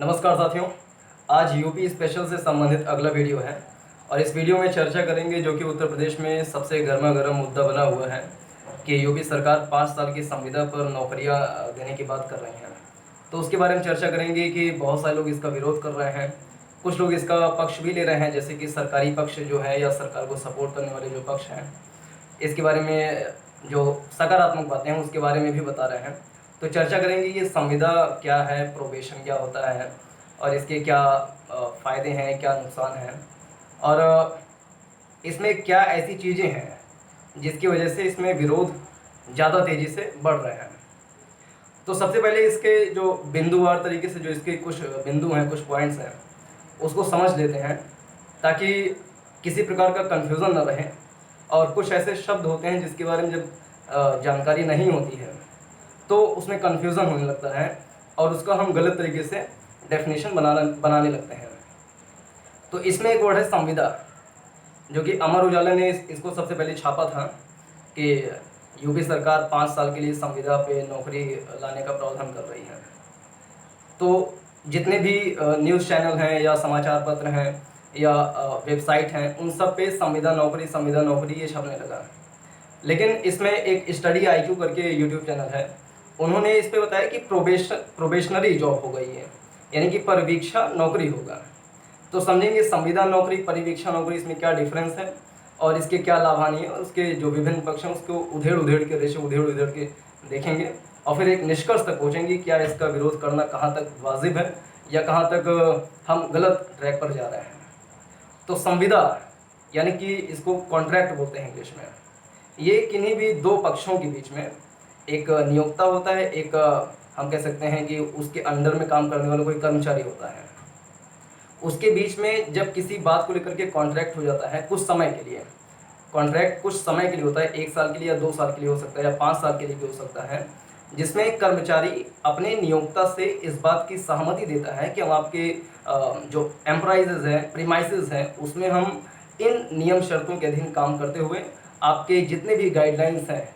नमस्कार साथियों, आज यूपी स्पेशल से संबंधित अगला वीडियो है और इस वीडियो में चर्चा करेंगे जो कि उत्तर प्रदेश में सबसे गर्मा गर्म मुद्दा बना हुआ है कि यूपी सरकार 5 साल की संविदा पर नौकरियां देने की बात कर रही हैं। तो उसके बारे में चर्चा करेंगे कि बहुत सारे लोग इसका विरोध कर रहे हैं, कुछ लोग इसका पक्ष भी ले रहे हैं, जैसे कि सरकारी पक्ष जो है या सरकार को सपोर्ट करने वाले जो पक्ष हैं, इसके बारे में जो सकारात्मक बातें हैं उसके बारे में भी बता रहे हैं। तो चर्चा करेंगे कि संविदा क्या है, प्रोबेशन क्या होता है और इसके क्या फ़ायदे हैं, क्या नुकसान हैं और इसमें क्या ऐसी चीज़ें हैं जिसकी वजह से इसमें विरोध ज़्यादा तेज़ी से बढ़ रहे हैं। तो सबसे पहले इसके जो बिंदुवार तरीके से जो इसके कुछ बिंदु हैं, कुछ पॉइंट्स हैं, उसको समझ लेते हैं ताकि किसी प्रकार का कन्फ्यूज़न न रहे। और कुछ ऐसे शब्द होते हैं जिसके बारे में जब जानकारी नहीं होती है तो उसमें कन्फ्यूज़न होने लगता है और उसका हम गलत तरीके से डेफिनेशन बनाने लगते हैं। तो इसमें एक वर्ड है संविदा, जो कि अमर उजाला ने इसको सबसे पहले छापा था कि यूपी सरकार 5 साल के लिए संविदा पे नौकरी लाने का प्रावधान कर रही है। तो जितने भी न्यूज़ चैनल हैं या समाचार पत्र हैं या वेबसाइट हैं, उन सब पे संविदा नौकरी ये छपने लगा। लेकिन इसमें एक स्टडी आईक्यू करके यूट्यूब चैनल है, उन्होंने इस पे बताया कि प्रोबेशनरी जॉब हो गई है, यानी कि परिवीक्षा नौकरी होगा। तो समझेंगे संविदा नौकरी, परिवीक्षा नौकरी, इसमें क्या डिफरेंस है और इसके क्या लाभानी है और उसके जो विभिन्न पक्ष हैं उसको उधेड़ उधेड़ के देखेंगे और फिर एक निष्कर्ष तक पहुँचेंगे क्या इसका विरोध करना कहाँ तक वाजिब है या कहाँ तक हम गलत ट्रैक पर जा रहे हैं। तो संविदा यानी कि इसको कॉन्ट्रैक्ट बोलते हैं इंग्लिश में, ये किन्हीं भी दो पक्षों के बीच में एक नियोक्ता होता है, एक हम कह सकते हैं कि उसके अंडर में काम करने वाला कोई कर्मचारी होता है, उसके बीच में जब किसी बात को लेकर के कॉन्ट्रैक्ट हो जाता है कुछ समय के लिए, कॉन्ट्रैक्ट कुछ समय के लिए होता है, 1 साल के लिए या 2 साल के लिए हो सकता है या 5 साल के लिए भी हो सकता है, जिसमें कर्मचारी अपने नियोक्ता से इस बात की सहमति देता है कि हम आपके जो एम्प्राइजेज हैं, प्रीमाइसेस हैं, उसमें हम इन नियम शर्तों के अधीन काम करते हुए आपके जितने भी गाइडलाइंस हैं,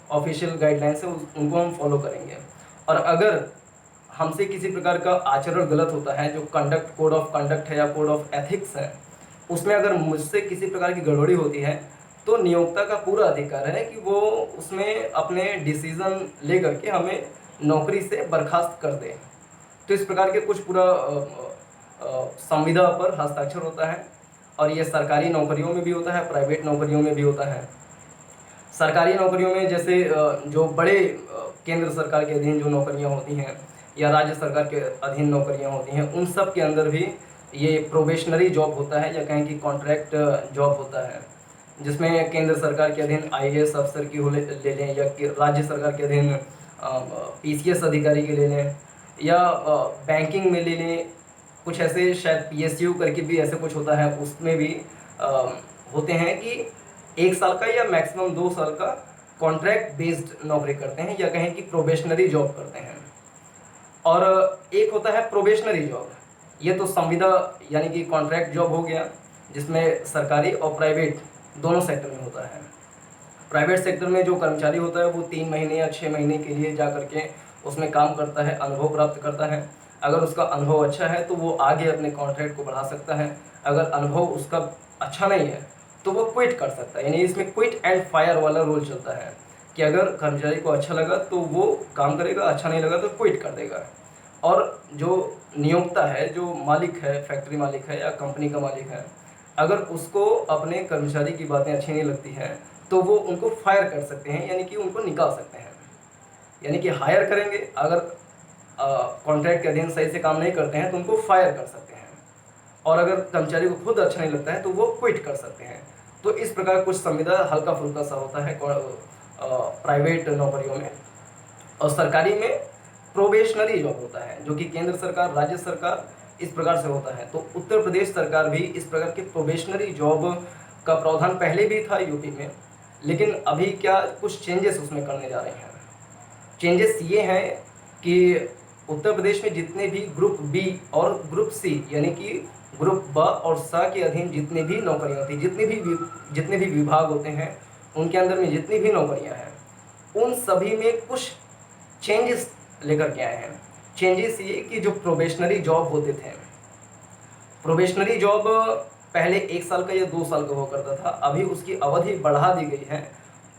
ऑफिशियल गाइडलाइंस हैं, उनको हम फॉलो करेंगे। और अगर हमसे किसी प्रकार का आचरण गलत होता है, जो कोड ऑफ कंडक्ट है या कोड ऑफ एथिक्स है, उसमें अगर मुझसे किसी प्रकार की गड़बड़ी होती है तो नियोक्ता का पूरा अधिकार है कि वो उसमें अपने डिसीज़न ले करके हमें नौकरी से बर्खास्त कर दे। तो इस प्रकार के कुछ पूरा संविदा पर हस्ताक्षर होता है और ये सरकारी नौकरियों में भी होता है, प्राइवेट नौकरियों में भी होता है। सरकारी नौकरियों में जैसे जो बड़े केंद्र सरकार के अधीन जो नौकरियां होती हैं या राज्य सरकार के अधीन नौकरियां होती हैं, उन सब के अंदर भी ये प्रोबेशनरी जॉब होता है या कहें कि कॉन्ट्रैक्ट जॉब होता है, जिसमें केंद्र सरकार के अधीन आईएएस अफसर की ले लें या राज्य सरकार के अधीन पीसीएस अधिकारी के ले लें या बैंकिंग में ले लें, कुछ ऐसे शायद पीएसयू करके भी ऐसे कुछ होता है, उसमें भी होते हैं कि 1 साल का या मैक्सिमम 2 साल का कॉन्ट्रैक्ट बेस्ड नौकरी करते हैं या कहें कि प्रोबेशनरी जॉब करते हैं। और एक होता है प्रोबेशनरी जॉब, ये तो संविदा यानी कि कॉन्ट्रैक्ट जॉब हो गया, जिसमें सरकारी और प्राइवेट दोनों सेक्टर में होता है। प्राइवेट सेक्टर में जो कर्मचारी होता है वो 3 महीने या 6 महीने के लिए जा करके उसमें काम करता है, अनुभव प्राप्त करता है। अगर उसका अनुभव अच्छा है तो वो आगे अपने कॉन्ट्रैक्ट को बढ़ा सकता है, अगर अनुभव उसका अच्छा नहीं है तो वो क्विट कर सकता है। यानी इसमें क्विट एंड फायर वाला रूल चलता है कि अगर कर्मचारी को अच्छा लगा तो वो काम करेगा, अच्छा नहीं लगा तो क्विट कर देगा। और जो नियोक्ता है, जो मालिक है, फैक्ट्री मालिक है या कंपनी का मालिक है, अगर उसको अपने कर्मचारी की बातें अच्छी नहीं लगती हैं तो वो उनको फायर कर सकते हैं, यानी कि उनको निकाल सकते हैं। यानी कि हायर करेंगे, अगर कॉन्ट्रैक्ट के अधीन सही से काम नहीं करते हैं तो उनको फायर कर सकते हैं, और अगर कर्मचारी को खुद अच्छा नहीं लगता है तो वो क्विट कर सकते हैं। तो इस प्रकार कुछ संविदा हल्का फुल्का सा होता है प्राइवेट नौकरियों में। और सरकारी में प्रोबेशनरी जॉब होता है, जो कि केंद्र सरकार, राज्य सरकार इस प्रकार से होता है। तो उत्तर प्रदेश सरकार भी इस प्रकार के प्रोबेशनरी जॉब का प्रावधान पहले भी था यूपी में, लेकिन अभी क्या कुछ चेंजेस उसमें करने जा रहे हैं। चेंजेस ये हैं कि उत्तर प्रदेश में जितने भी ग्रुप बी और ग्रुप सी यानी कि ग्रुप ब और स के अधीन जितनी भी नौकरियां होती, जितने भी विभाग होते हैं, उनके अंदर में जितनी भी नौकरियां हैं, उन सभी में कुछ चेंजेस लेकर के आए हैं। चेंजेस ये कि जो प्रोबेशनरी जॉब होते थे, प्रोबेशनरी जॉब पहले 1 साल का या 2 साल का हुआ करता था, अभी उसकी अवधि बढ़ा दी गई है।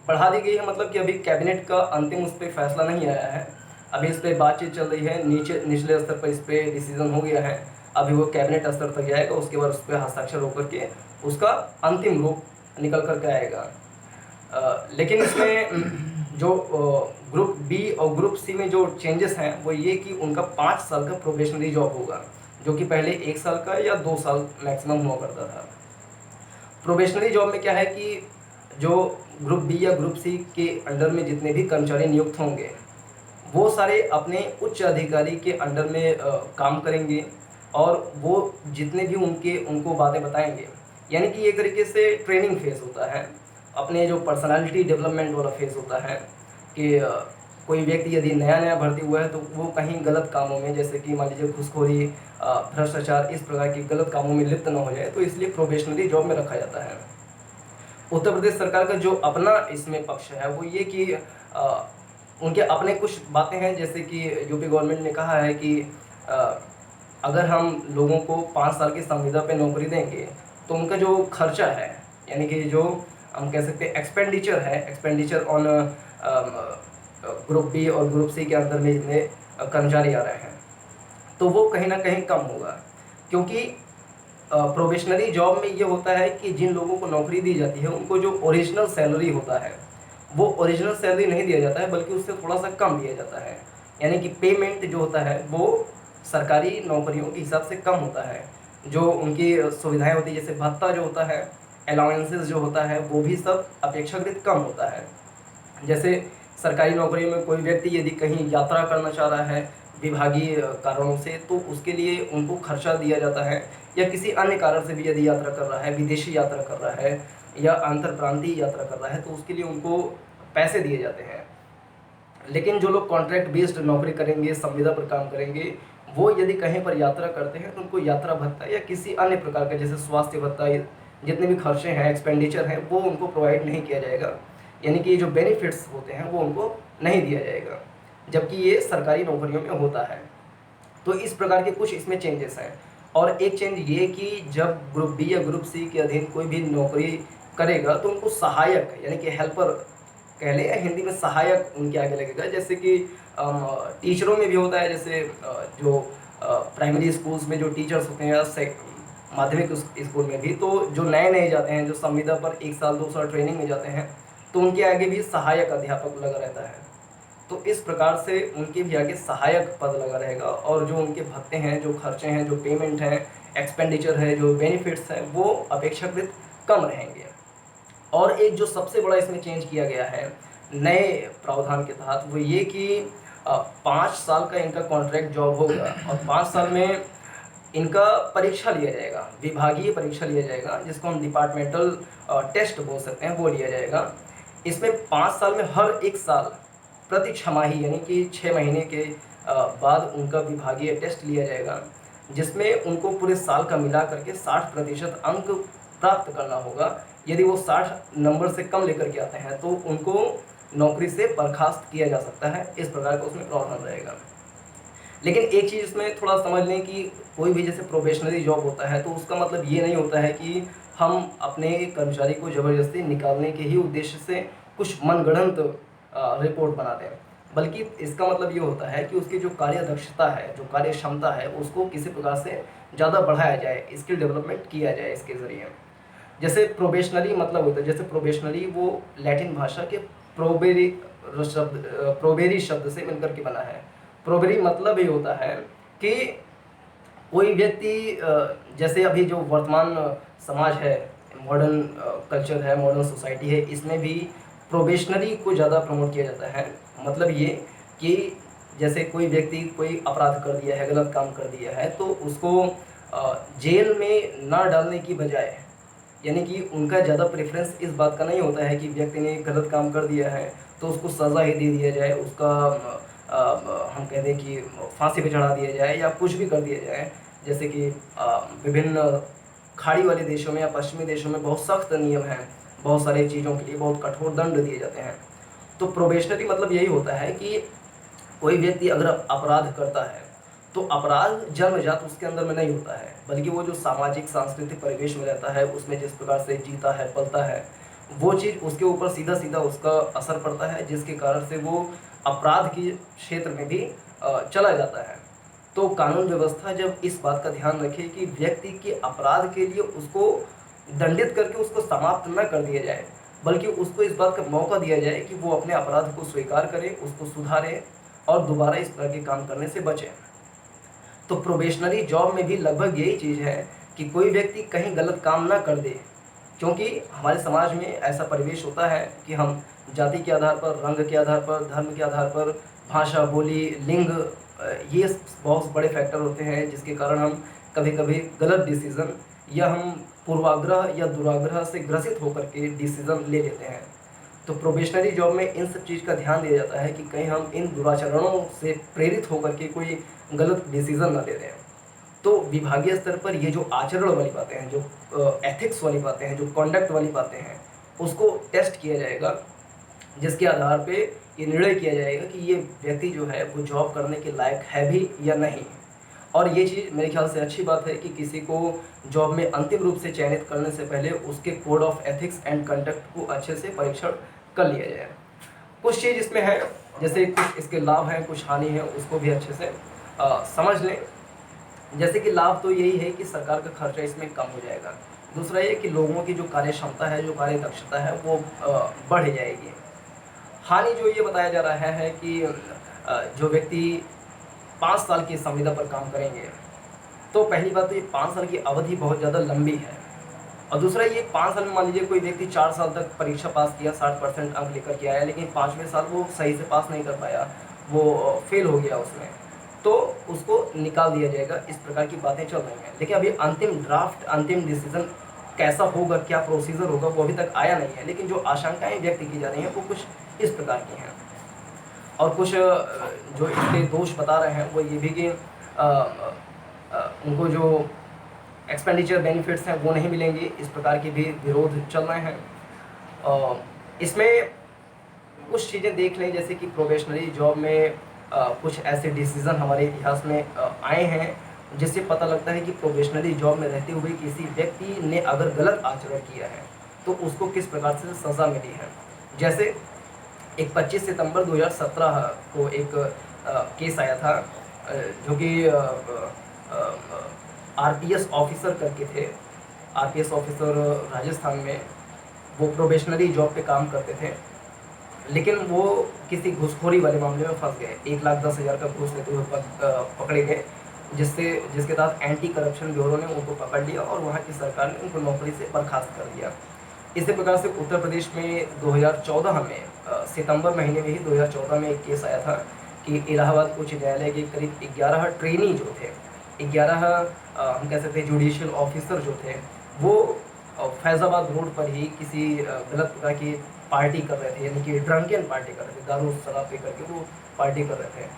बढ़ा दी गई है मतलब कि अभी कैबिनेट का अंतिम उस पर फैसला नहीं आया है, अभी इस पर बातचीत चल रही है, निचले स्तर पर इस पर डिसीजन हो गया है। अभी वो कैबिनेट स्तर तक जाएगा, उसके बाद उस पर हस्ताक्षर होकर के उसका अंतिम रूप निकल करके आएगा। लेकिन इसमें जो ग्रुप बी और ग्रुप सी में जो चेंजेस हैं वो ये कि उनका 5 साल का प्रोबेशनरी जॉब होगा, जो कि पहले 1 साल का या 2 साल मैक्सिमम हुआ करता था। प्रोबेशनरी जॉब में क्या है कि जो ग्रुप बी या ग्रुप सी के अंडर में जितने भी कर्मचारी नियुक्त होंगे वो सारे अपने उच्च अधिकारी के अंडर में काम करेंगे, और वो जितने भी उनको बातें बताएंगे, यानी कि एक तरीके से ट्रेनिंग फेज होता है, अपने जो पर्सनालिटी डेवलपमेंट वाला फेज होता है कि कोई व्यक्ति यदि नया नया भर्ती हुआ है तो वो कहीं गलत कामों में, जैसे कि मान लीजिए घूसखोरी, भ्रष्टाचार, इस प्रकार के गलत कामों में लिप्त न हो जाए, तो इसलिए प्रोबेशनरी जॉब में रखा जाता है। उत्तर प्रदेश सरकार का जो अपना इसमें पक्ष है वो ये कि उनके अपने कुछ बातें हैं, जैसे कि यूपी गवर्नमेंट ने कहा है कि अगर हम लोगों को 5 साल की संविदा पे नौकरी देंगे तो उनका जो खर्चा है, यानी कि जो हम कह सकते हैं एक्सपेंडिचर है, एक्सपेंडिचर ऑन ग्रुप बी और ग्रुप सी के अंदर में जितने कर्मचारी आ रहे हैं, तो वो कहीं ना कहीं कम होगा। क्योंकि प्रोबेशनरी जॉब में ये होता है कि जिन लोगों को नौकरी दी जाती है उनको जो ओरिजिनल सैलरी होता है वो ओरिजिनल सैलरी नहीं दिया जाता है, बल्कि उससे थोड़ा सा कम दिया जाता है। यानी कि पेमेंट जो होता है वो सरकारी नौकरियों के हिसाब से कम होता है। जो उनकी सुविधाएं होती है, जैसे भत्ता जो होता है, अलाउंसेस जो होता है, वो भी सब अपेक्षाकृत कम होता है। जैसे सरकारी नौकरी में कोई व्यक्ति यदि कहीं यात्रा करना चाह रहा है विभागीय कारणों से, तो उसके लिए उनको खर्चा दिया जाता है, या किसी अन्य कारण से भी यदि यात्रा कर रहा है, विदेशी यात्रा कर रहा है या अंतर प्रांतीय यात्रा कर रहा है, तो उसके लिए उनको पैसे दिए जाते हैं। लेकिन जो लोग कॉन्ट्रैक्ट बेस्ड नौकरी करेंगे, संविदा पर काम करेंगे, वो यदि कहीं पर यात्रा करते हैं तो उनको यात्रा भत्ता या किसी अन्य प्रकार का, जैसे स्वास्थ्य भत्ता, जितने भी खर्चे हैं, एक्सपेंडिचर हैं, वो उनको प्रोवाइड नहीं किया जाएगा। यानी कि जो बेनिफिट्स होते हैं वो उनको नहीं दिया जाएगा, जबकि ये सरकारी नौकरियों में होता है। तो इस प्रकार के कुछ इसमें चेंजेस हैं। और एक चेंज ये कि जब ग्रुप बी या ग्रुप सी के अधीन कोई भी नौकरी करेगा तो उनको सहायक, यानी कि हेल्पर कह लें, या हिंदी में सहायक उनके आगे लगेगा। जैसे कि टीचरों में भी होता है, जैसे जो प्राइमरी स्कूल्स में जो टीचर्स होते हैं या माध्यमिक स्कूल में भी, तो जो नए नए जाते हैं, जो संविदा पर 1 साल 2 साल ट्रेनिंग में जाते हैं, तो उनके आगे भी सहायक अध्यापक लगा रहता है। तो इस प्रकार से उनके भी आगे सहायक पद लगा रहेगा, और जो उनके भत्ते हैं, जो खर्चे हैं, जो पेमेंट हैं, एक्सपेंडिचर है, जो बेनिफिट्स हैं, वो अपेक्षाकृत कम रहेंगे। और एक जो सबसे बड़ा इसमें चेंज किया गया है नए प्रावधान के तहत, वो ये कि 5 साल का इनका कॉन्ट्रैक्ट जॉब होगा, और 5 साल में इनका परीक्षा लिया जाएगा, विभागीय परीक्षा लिया जाएगा, जिसको हम डिपार्टमेंटल टेस्ट बोल सकते हैं, वो लिया जाएगा। इसमें 5 साल में हर 1 साल प्रति छमाही, यानी कि 6 महीने के बाद उनका विभागीय टेस्ट लिया जाएगा, जिसमें उनको पूरे साल का मिला करके 60% अंक प्राप्त करना होगा। यदि वो 60 नंबर से कम लेकर के आते हैं तो उनको नौकरी से बर्खास्त किया जा सकता है। इस प्रकार का उसमें प्रावधान रहेगा। लेकिन एक चीज़ इसमें थोड़ा समझ लें कि कोई भी जैसे प्रोबेशनरी जॉब होता है तो उसका मतलब ये नहीं होता है कि हम अपने कर्मचारी को ज़बरदस्ती निकालने के ही उद्देश्य से कुछ मनगढ़ंत रिपोर्ट बना दें, बल्कि इसका मतलब ये होता है कि उसकी जो कार्य दक्षता है, जो कार्य क्षमता है, उसको किसी प्रकार से ज़्यादा बढ़ाया जाए, स्किल डेवलपमेंट किया जाए इसके ज़रिए। जैसे प्रोबेशनरी मतलब होता है, जैसे प्रोबेशनरी वो लैटिन भाषा के प्रोबेरी शब्द से मिलकर के बना है। प्रोबेरी मतलब ये होता है कि कोई व्यक्ति, जैसे अभी जो वर्तमान समाज है, मॉडर्न कल्चर है, मॉडर्न सोसाइटी है, इसमें भी प्रोबेशनरी को ज़्यादा प्रमोट किया जाता है। मतलब ये कि जैसे कोई व्यक्ति कोई अपराध कर दिया है, गलत काम कर दिया है, तो उसको जेल में ना डालने की बजाय, यानी कि उनका ज़्यादा प्रेफरेंस इस बात का नहीं होता है कि व्यक्ति ने गलत काम कर दिया है तो उसको सज़ा ही दे दिया जाए, उसका हम कह दें कि फांसी पे चढ़ा दिया जाए या कुछ भी कर दिया जाए। जैसे कि विभिन्न खाड़ी वाले देशों में या पश्चिमी देशों में बहुत सख्त नियम हैं, बहुत सारी चीज़ों के लिए बहुत कठोर दंड दिए जाते हैं। तो प्रोबेशनरी मतलब यही होता है कि कोई व्यक्ति अगर अपराध करता है तो अपराध जन्मजात उसके अंदर में नहीं होता है, बल्कि वो जो सामाजिक सांस्कृतिक परिवेश में रहता है, उसमें जिस प्रकार से जीता है, पलता है, वो चीज़ उसके ऊपर सीधा सीधा उसका असर पड़ता है, जिसके कारण से वो अपराध के क्षेत्र में भी चला जाता है। तो कानून व्यवस्था जब इस बात का ध्यान रखे कि व्यक्ति के अपराध के लिए उसको दंडित करके उसको समाप्त न कर दिया जाए, बल्कि उसको इस बात का मौका दिया जाए कि वो अपने अपराध को स्वीकार करे, उसको सुधारे और दोबारा इस तरह के काम करने से बचे। तो प्रोबेशनरी जॉब में भी लगभग यही चीज़ है कि कोई व्यक्ति कहीं गलत काम ना कर दे, क्योंकि हमारे समाज में ऐसा परिवेश होता है कि हम जाति के आधार पर, रंग के आधार पर, धर्म के आधार पर, भाषा, बोली, लिंग, ये बहुत बड़े फैक्टर होते हैं जिसके कारण हम कभी कभी गलत डिसीज़न या हम पूर्वाग्रह या दुराग्रह से ग्रसित होकर के डिसीज़न ले लेते हैं। तो प्रोबेशनरी जॉब में इन सब चीज़ का ध्यान दिया जाता है कि कहीं हम इन दुराचरणों से प्रेरित होकर के कोई गलत डिसीज़न ना ले लें। तो विभागीय स्तर पर ये जो आचरण वाली बातें हैं, जो एथिक्स वाली बातें हैं, जो कॉन्डक्ट वाली बातें हैं, उसको टेस्ट किया जाएगा, जिसके आधार पे ये निर्णय किया जाएगा कि ये व्यक्ति जो है वो जॉब करने के लायक है भी या नहीं। और ये चीज़ मेरे ख्याल से अच्छी बात है कि किसी को जॉब में अंतिम रूप से चयनित करने से पहले उसके code of ethics and conduct को अच्छे से परीक्षण कर लिया जाए। कुछ चीज़ इसमें है, जैसे कुछ इसके लाभ हैं, कुछ हानि है, उसको भी अच्छे से समझ लें। जैसे कि लाभ तो यही है कि सरकार का खर्चा इसमें कम हो जाएगा। दूसरा ये कि लोगों की जो कार्य क्षमता है, जो कार्य दक्षता है, वो बढ़ जाएगी। हानि जो ये बताया जा रहा है कि जो व्यक्ति 5 साल की संविदा पर काम करेंगे, तो पहली बात तो ये 5 साल की अवधि बहुत ज़्यादा लंबी है। और दूसरा ये 5 साल में मान लीजिए कोई व्यक्ति 4 साल तक परीक्षा पास किया, 60% अंक लेकर के आया, लेकिन 5वें साल वो सही से पास नहीं कर पाया, वो फेल हो गया उसमें, तो उसको निकाल दिया जाएगा। इस प्रकार की बातें चल रही हैं। लेकिन अभी अंतिम ड्राफ्ट, अंतिम डिसीजन कैसा होगा, क्या प्रोसीजर होगा, वो अभी तक आया नहीं है। लेकिन जो आशंकाएं व्यक्त की जा रही हैं वो कुछ इस प्रकार की हैं। और कुछ जो इसके दोष बता रहे हैं वो ये भी कि उनको जो एक्सपेंडिचर बेनिफिट्स हैं वो नहीं मिलेंगे, इस प्रकार के भी विरोध चल रहे हैं। इसमें कुछ चीज़ें देख लें, जैसे कि प्रोबेशनरी जॉब में कुछ ऐसे डिसीज़न हमारे इतिहास में आए हैं जिससे पता लगता है कि प्रोबेशनरी जॉब में रहते हुए किसी व्यक्ति ने अगर गलत आचरण किया है तो उसको किस प्रकार से सज़ा मिली है। जैसे एक 25 सितंबर 2017 को एक केस आया था, जो कि आरपीएस ऑफिसर करके थे। आरपीएस ऑफिसर राजस्थान में, वो प्रोबेशनरी जॉब पे काम करते थे, लेकिन वो किसी घूसखोरी वाले मामले में फंस गए। 1,10,000 का घूस लेते हुए पकड़े गए, जिसके तहत एंटी करप्शन ब्यूरो ने उनको पकड़ लिया और वहाँ की सरकार ने उनको नौकरी से बर्खास्त कर दिया। इसी प्रकार से उत्तर प्रदेश में 2014 में सितंबर महीने में ही 2014 में एक केस आया था कि इलाहाबाद उच्च न्यायालय के करीब 11 ट्रेनी जो थे, 11 हम कह सकते हैं जुडिशियल ऑफिसर जो थे, वो फैज़ाबाद रोड पर ही किसी गलत प्रकार की पार्टी कर रहे थे, यानी कि ड्रंकन पार्टी कर रहे थे, दारू शराब पी करके वो पार्टी कर रहे थे।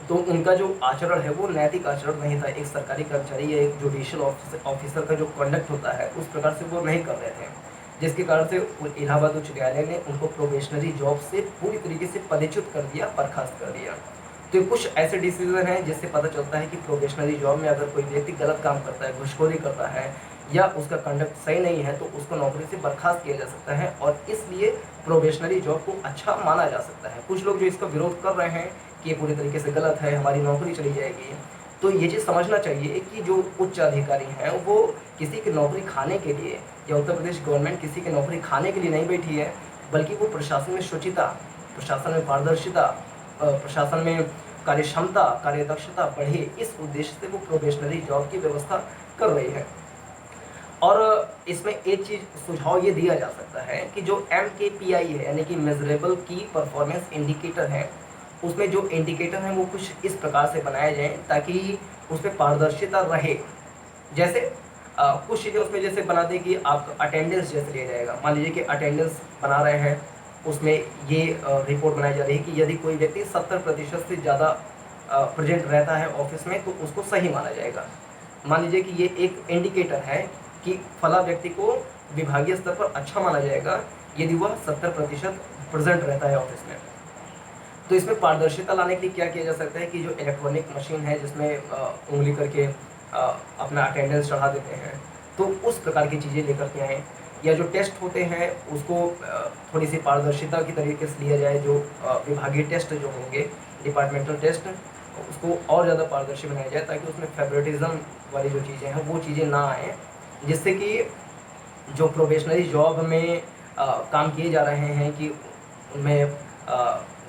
तो उनका जो आचरण है वो नैतिक आचरण नहीं था। एक सरकारी कर्मचारी या एक जुडिशियल ऑफिसर का जो कंडक्ट होता है उस प्रकार से वो नहीं कर रहे थे, जिसके कारण से इलाहाबाद उच्च न्यायालय ने उनको प्रोबेशनरी जॉब से पूरी तरीके से पदच्युत कर दिया, बर्खास्त कर दिया। तो कुछ ऐसे डिसीजन हैं जिससे पता चलता है कि प्रोबेशनरी जॉब में अगर कोई व्यक्ति गलत काम करता है, घूसखोरी करता है या उसका कंडक्ट सही नहीं है, तो उसको नौकरी से बर्खास्त किया जा सकता है और इसलिए प्रोबेशनरी जॉब को अच्छा माना जा सकता है। कुछ लोग जो इसका विरोध कर रहे हैं कि ये पूरी तरीके से गलत है, हमारी नौकरी चली जाएगी, तो ये चीज़ समझना चाहिए कि जो उच्च अधिकारी हैं वो किसी की नौकरी खाने के लिए, या उत्तर प्रदेश गवर्नमेंट किसी की नौकरी खाने के लिए नहीं बैठी है, बल्कि वो प्रशासन में शुचिता, प्रशासन में पारदर्शिता, प्रशासन में कार्य क्षमता, कार्य दक्षता बढ़े, इस उद्देश्य से वो प्रोबेशनरी जॉब की व्यवस्था कर रही है। और इसमें एक चीज़ सुझाव ये दिया जा सकता है कि जो MKPI है, यानी कि मेजरेबल की परफॉर्मेंस इंडिकेटर है, उसमें जो इंडिकेटर हैं वो कुछ इस प्रकार से बनाए जाएं ताकि उसमें पारदर्शिता रहे। जैसे कुछ चीज़ें उसमें जैसे बना दें कि आप अटेंडेंस जैसे लिया जाएगा। मान लीजिए कि अटेंडेंस बना रहे हैं, उसमें ये रिपोर्ट बनाई जा रही है कि यदि कोई व्यक्ति 70% से ज़्यादा प्रेजेंट रहता है ऑफिस में तो उसको सही माना जाएगा। मान लीजिए कि ये एक इंडिकेटर है कि फला व्यक्ति को विभागीय स्तर पर अच्छा माना जाएगा यदि वह 70% प्रेजेंट रहता है ऑफिस में। तो इसमें पारदर्शिता लाने के लिए क्या किया जा सकता है कि जो इलेक्ट्रॉनिक मशीन है जिसमें उंगली करके अपना अटेंडेंस चढ़ा देते हैं, तो उस प्रकार की चीज़ें लेकर के आएँ। या जो टेस्ट होते हैं उसको थोड़ी सी पारदर्शिता की तरीके से लिया जाए। जो विभागीय टेस्ट जो होंगे, डिपार्टमेंटल टेस्ट, उसको और ज़्यादा पारदर्शी बनाया जाए ताकि उसमें फेवरेटिज्म वाली जो चीज़ें हैं वो चीज़ें ना आएँ, जिससे कि जो प्रोबेशनरी जॉब में काम किए जा रहे हैं कि उनमें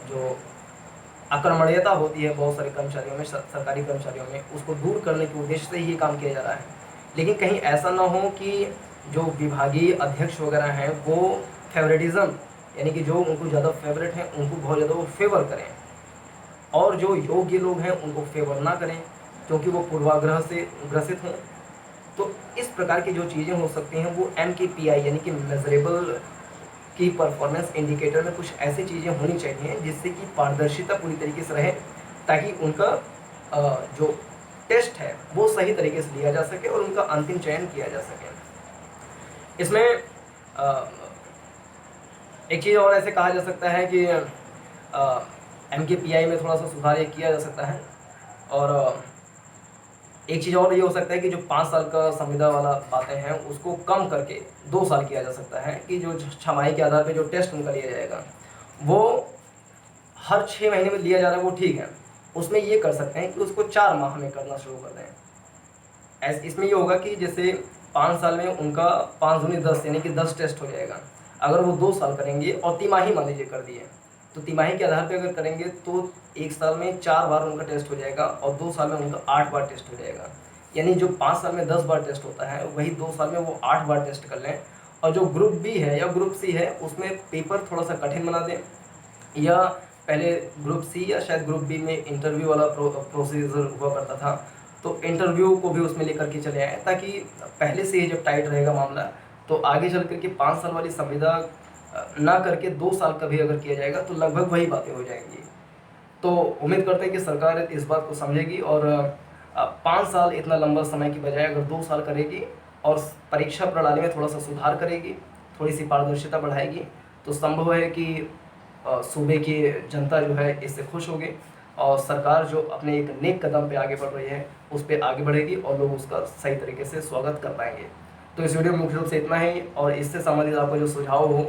जो अकर्मण्यता होती है बहुत सारे कर्मचारियों में, सरकारी कर्मचारियों में, उसको दूर करने के उद्देश्य से ये काम किया जा रहा है। लेकिन कहीं ऐसा ना हो कि जो विभागीय अध्यक्ष वगैरह हैं वो फेवरेटिज्म, यानी कि जो उनको ज़्यादा फेवरेट हैं उनको बहुत ज़्यादा वो फेवर करें, और जो योग्य लोग हैं उनको फेवर ना करें क्योंकि वो पूर्वाग्रह से ग्रसित हों। तो इस प्रकार की जो चीज़ें हो सकती हैं वो MKPI यानी कि मेजरेबल की परफॉर्मेंस इंडिकेटर में कुछ ऐसी चीज़ें होनी चाहिए जिससे कि पारदर्शिता पूरी तरीके से रहे, ताकि उनका जो टेस्ट है वो सही तरीके से लिया जा सके और उनका अंतिम चयन किया जा सके। इसमें एक चीज़ और ऐसे कहा जा सकता है कि MKPI में थोड़ा सा सुधार ये किया जा सकता है। और एक चीज़ और ये हो सकता है कि जो 5 साल का संविदा वाला बातें हैं उसको कम करके 2 साल किया जा सकता है, कि जो छमाही के आधार पे जो टेस्ट उनका लिया जाएगा वो हर 6 महीने में लिया जा रहा है, वो ठीक है। उसमें ये कर सकते हैं कि उसको 4 माह में करना शुरू कर दें। इसमें ये होगा कि जैसे 5 साल में उनका 5 दूनी 10 यानी कि 10 टेस्ट हो जाएगा। अगर वो 2 साल करेंगे और तिमाही मान लीजिए कर दिए, तो तिमाही के आधार पे अगर करेंगे तो 1 साल में 4 बार उनका टेस्ट हो जाएगा और 2 साल में उनका 8 बार टेस्ट हो जाएगा। यानी जो 5 साल में 10 बार टेस्ट होता है वही 2 साल में वो 8 बार टेस्ट कर लें। और जो ग्रुप बी है या ग्रुप सी है उसमें पेपर थोड़ा सा कठिन बना दें, या पहले ग्रुप सी या शायद ग्रुप बी में इंटरव्यू वाला प्रोसीजर हुआ करता था, तो इंटरव्यू को भी उसमें लेकर के चले आए, ताकि पहले से ही जब टाइट रहेगा मामला तो आगे चल करके 5 साल वाली संविदा ना करके 2 साल का भी अगर किया जाएगा तो लगभग वही बातें हो जाएंगी। तो उम्मीद करते हैं कि सरकार इस बात को समझेगी और 5 साल इतना लंबा समय की बजाय अगर 2 साल करेगी और परीक्षा प्रणाली में थोड़ा सा सुधार करेगी, थोड़ी सी पारदर्शिता बढ़ाएगी, तो संभव है कि सूबे की जनता जो है इससे खुश होगी और सरकार जो अपने एक नेक कदम पे आगे बढ़ रही है उस पर आगे बढ़ेगी और लोग उसका सही तरीके से स्वागत कर पाएंगे। तो इस वीडियो में मुख्य रूप से इतना ही, और इससे संबंधित आपको जो सुझाव हो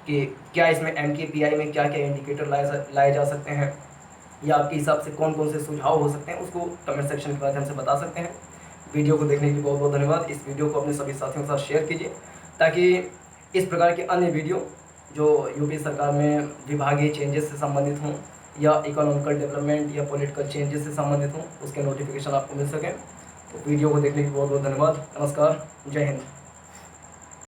कि क्या इसमें MKPI में क्या क्या इंडिकेटर लाए जा सकते हैं, या आपके हिसाब से कौन कौन से सुझाव हो सकते हैं, उसको कमेंट सेक्शन के माध्यम से बता सकते हैं। वीडियो को देखने के लिए बहुत बहुत धन्यवाद। इस वीडियो को अपने सभी साथियों के साथ शेयर कीजिए ताकि इस प्रकार के अन्य वीडियो जो यूपी सरकार में विभागीय चेंजेस से संबंधित हों या इकोनॉमिकल डेवलपमेंट या पॉलिटिकल चेंजेस से संबंधित हों उसके नोटिफिकेशन आपको मिल सकें। तो वीडियो को देखने के लिए बहुत बहुत धन्यवाद। नमस्कार, जय हिंद।